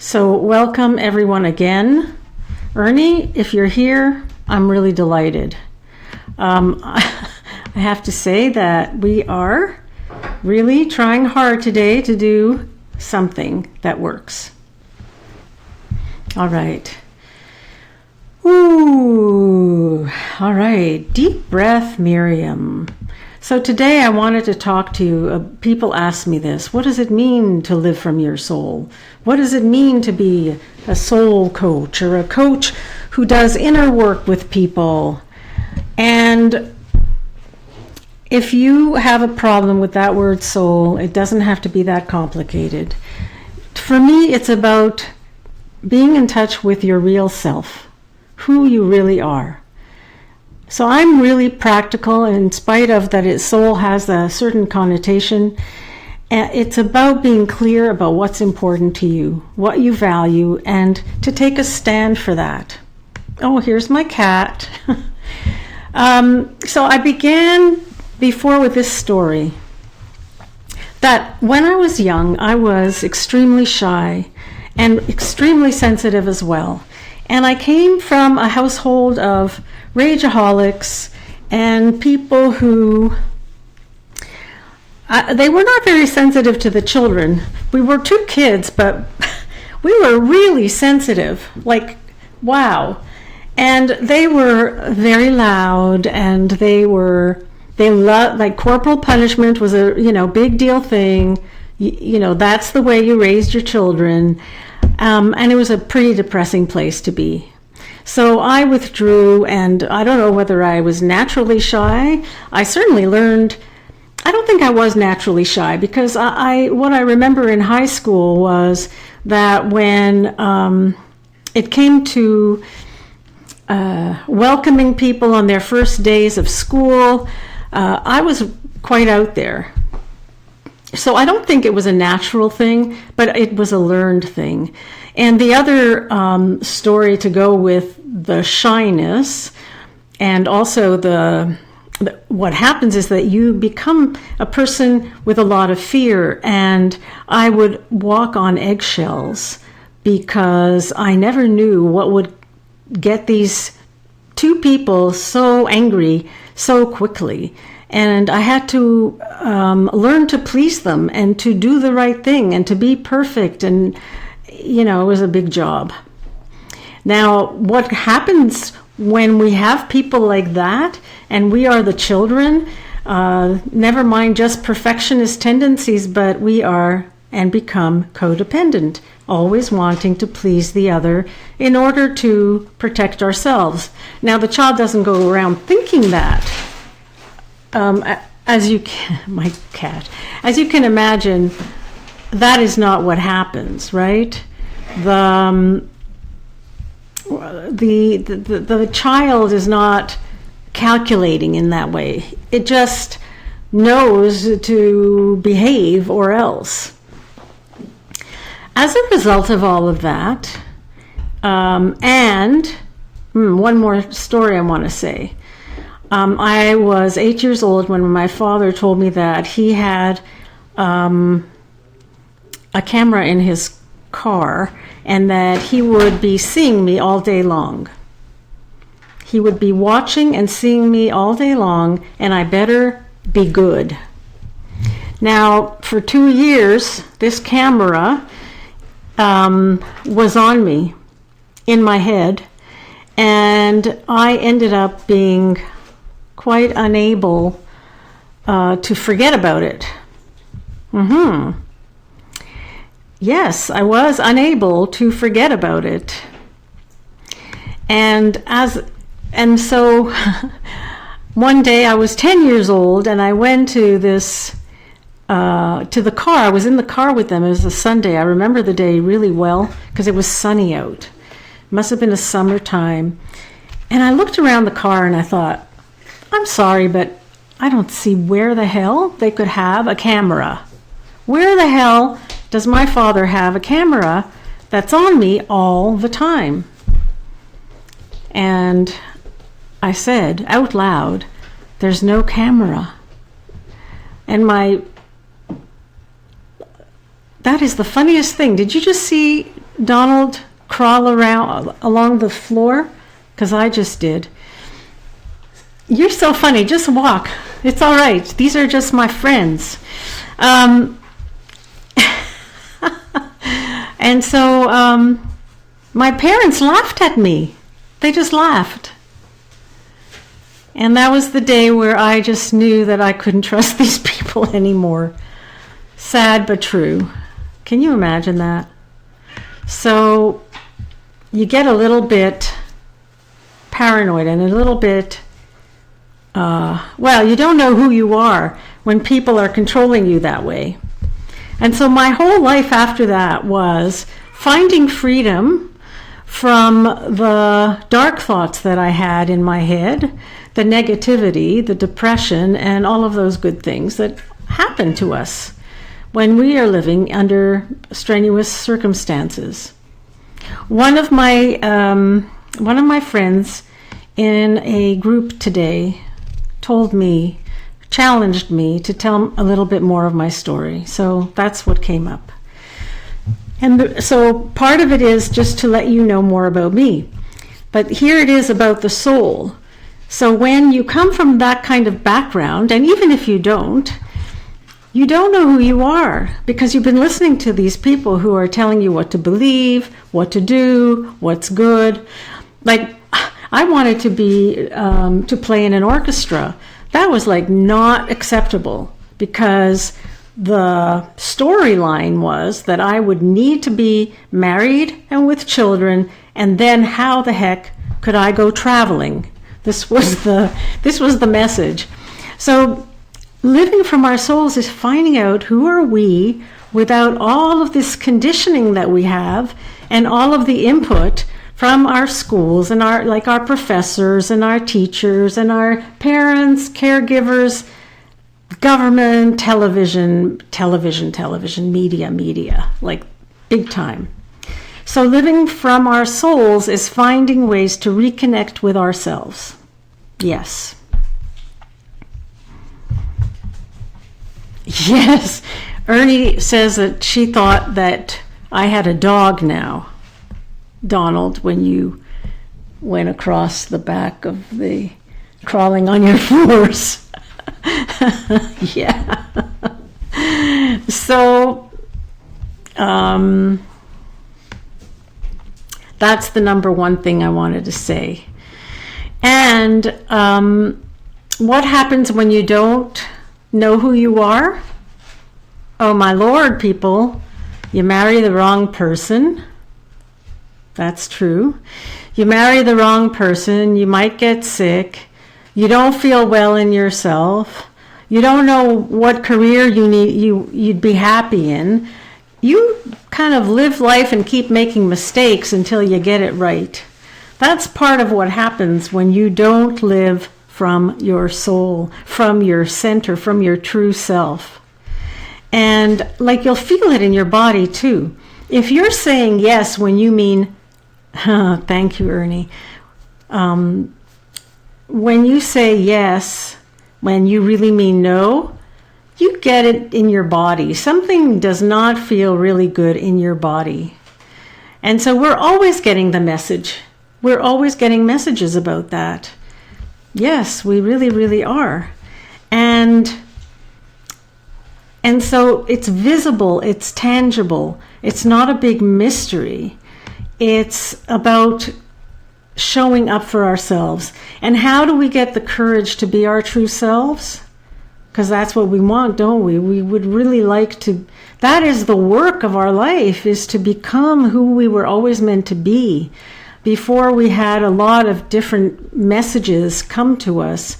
So welcome everyone again. Ernie, if you're here, I'm really delighted. I have to say that we are really trying hard today to do something that works. All right. Ooh, all right. Deep breath, Miriam. So today I wanted to talk to you. People ask me this. What does it mean to live from your soul? What does it mean to be a soul coach or a coach who does inner work with people? And if you have a problem with that word soul, it doesn't have to be that complicated. For me, it's about being in touch with your real self, who you really are. So I'm really practical, in spite of that soul has a certain connotation. It's about being clear about what's important to you, what you value, and to take a stand for that. Oh, here's my cat. So I began before with this story, that when I was young, I was extremely shy and extremely sensitive as well. And I came from a household of rageaholics and people who, they were not very sensitive to the children. We were two kids, but we were really sensitive, like, wow. And they were very loud, and they loved, like, corporal punishment was a, big deal thing. That's the way you raised your children. And it was a pretty depressing place to be. So I withdrew, and I don't know whether I was naturally shy. I certainly learned, I don't think I was naturally shy, because what I remember in high school was that when it came to welcoming people on their first days of school, I was quite out there. So I don't think it was a natural thing, but it was a learned thing. And the other story to go with the shyness, and also what happens is that you become a person with a lot of fear, and I would walk on eggshells because I never knew what would get these two people so angry so quickly. And I had to learn to please them and to do the right thing and to be perfect. And, it was a big job. Now, what happens when we have people like that and we are the children, never mind just perfectionist tendencies, but we are and become codependent, always wanting to please the other in order to protect ourselves. Now, the child doesn't go around thinking that. My cat, as you can imagine, that is not what happens, right? The child is not calculating in that way. It just knows to behave or else. As a result of all of that, one more story I want to say. I was 8 years old when my father told me that he had a camera in his car and that he would be seeing me all day long. He would be watching and seeing me all day long, and I better be good. Now, for 2 years, this camera was on me, in my head, and I ended up being quite unable to forget about it. Yes, I was unable to forget about it. And so one day I was 10 years old, and I went to the car. I was in the car with them. It was a Sunday. I remember the day really well because it was sunny out. It must have been a summertime. And I looked around the car and I thought, I'm sorry, but I don't see where the hell they could have a camera. Where the hell does my father have a camera that's on me all the time? And I said out loud, there's no camera. And that is the funniest thing. Did you just see Donald, crawl around along the floor? Because I just did. You're so funny. Just walk. It's all right. These are just my friends. And so my parents laughed at me. They just laughed. And that was the day where I just knew that I couldn't trust these people anymore. Sad but true. Can you imagine that? So you get a little bit paranoid and a little bit, you don't know who you are when people are controlling you that way. And so my whole life after that was finding freedom from the dark thoughts that I had in my head, the negativity, the depression, and all of those good things that happen to us when we are living under strenuous circumstances. One of my friends in a group today challenged me to tell a little bit more of my story. So that's what came up. And so part of it is just to let you know more about me. But here it is about the soul. So when you come from that kind of background, and even if you don't know who you are because you've been listening to these people who are telling you what to believe, what to do, what's good. Like, I wanted to play in an orchestra. That was like not acceptable because the storyline was that I would need to be married and with children, and then how the heck could I go traveling? This was the message. So living from our souls is finding out who are we without all of this conditioning that we have and all of the input from our schools and our professors and our teachers and our parents, caregivers, government, television, media, like big time. So living from our souls is finding ways to reconnect with ourselves. Yes. Yes. Ernie says that she thought that I had a dog now, Donald, when you went across the back of the crawling on your floors. Yeah. So that's the number one thing I wanted to say. And what happens when you don't know who you are? Oh, my Lord, people, you marry the wrong person. That's true. You marry the wrong person, you might get sick. You don't feel well in yourself. You don't know what career you'd be happy in. You kind of live life and keep making mistakes until you get it right. That's part of what happens when you don't live from your soul, from your center, from your true self. And like you'll feel it in your body too. If you're saying yes when you mean, thank you, Ernie. When you say yes, when you really mean no, you get it in your body. Something does not feel really good in your body. And so we're always getting the message. We're always getting messages about that. Yes, we really, really are. And so it's visible, it's tangible. It's not a big mystery. It's about showing up for ourselves. And how do we get the courage to be our true selves? Because that's what we want, don't we? We would really like to. That is the work of our life, is to become who we were always meant to be before we had a lot of different messages come to us.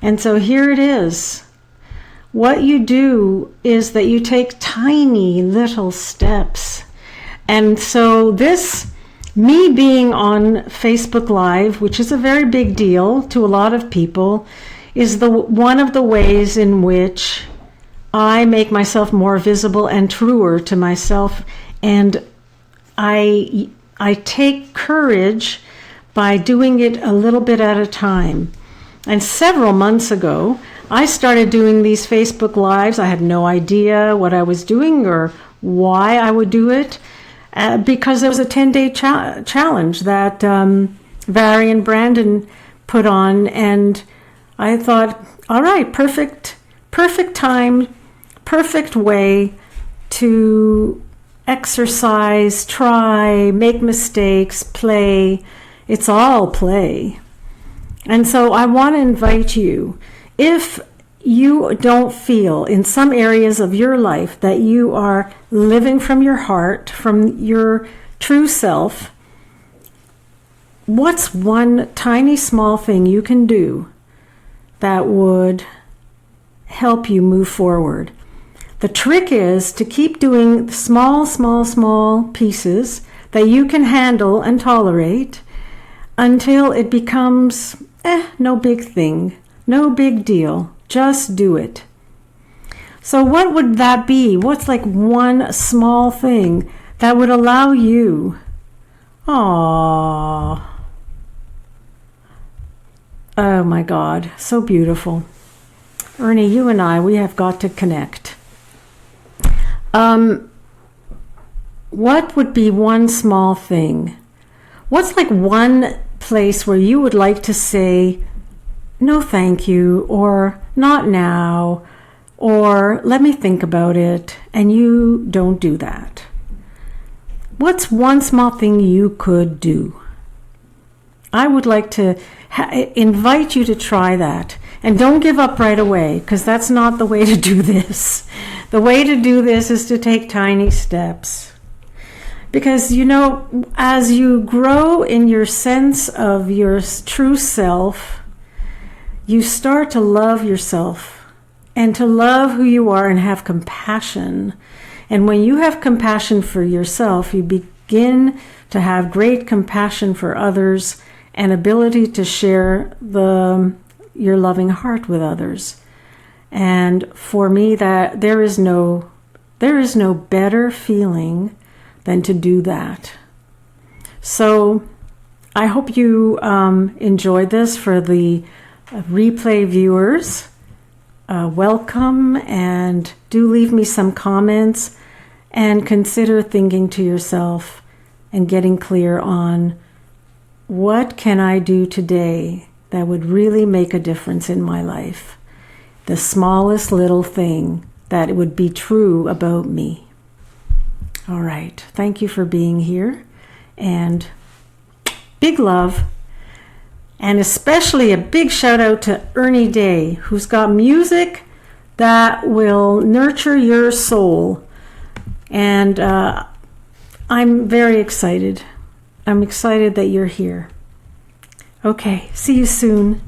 And so here it is. What you do is that you take tiny little steps. And so this, me being on Facebook Live, which is a very big deal to a lot of people, is one of the ways in which I make myself more visible and truer to myself. And I take courage by doing it a little bit at a time. And several months ago, I started doing these Facebook Lives. I had no idea what I was doing or why I would do it. because there was a 10-day challenge that Vary and Brandon put on, and I thought, all right, perfect time, perfect way to exercise, try, make mistakes, play. It's all play. And so I want to invite you, if you don't feel in some areas of your life that you are living from your heart, from your true self, what's one tiny small thing you can do that would help you move forward? The trick is to keep doing small pieces that you can handle and tolerate until it becomes no big thing, no big deal. Just do it. So what would that be? What's like one small thing that would allow you, oh my God, so beautiful. Ernie, you and I, we have got to connect. What would be one small thing? What's like one place where you would like to say, no thank you, or not now, or let me think about it, and you don't do that? What's one small thing you could do? I would like to invite you to try that. And don't give up right away, because that's not the way to do this. The way to do this is to take tiny steps. Because, you know, as you grow in your sense of your true self, you start to love yourself and to love who you are and have compassion. And when you have compassion for yourself, you begin to have great compassion for others and ability to share your loving heart with others. And for me, that there is no better feeling than to do that. So I hope you enjoyed this. For the replay viewers, welcome, and do leave me some comments and consider thinking to yourself and getting clear on what can I do today that would really make a difference in my life. The smallest little thing that would be true about me. All right. Thank you for being here, and big love. And especially a big shout out to Ernie Day, who's got music that will nurture your soul. And I'm very excited. I'm excited that you're here. Okay, see you soon.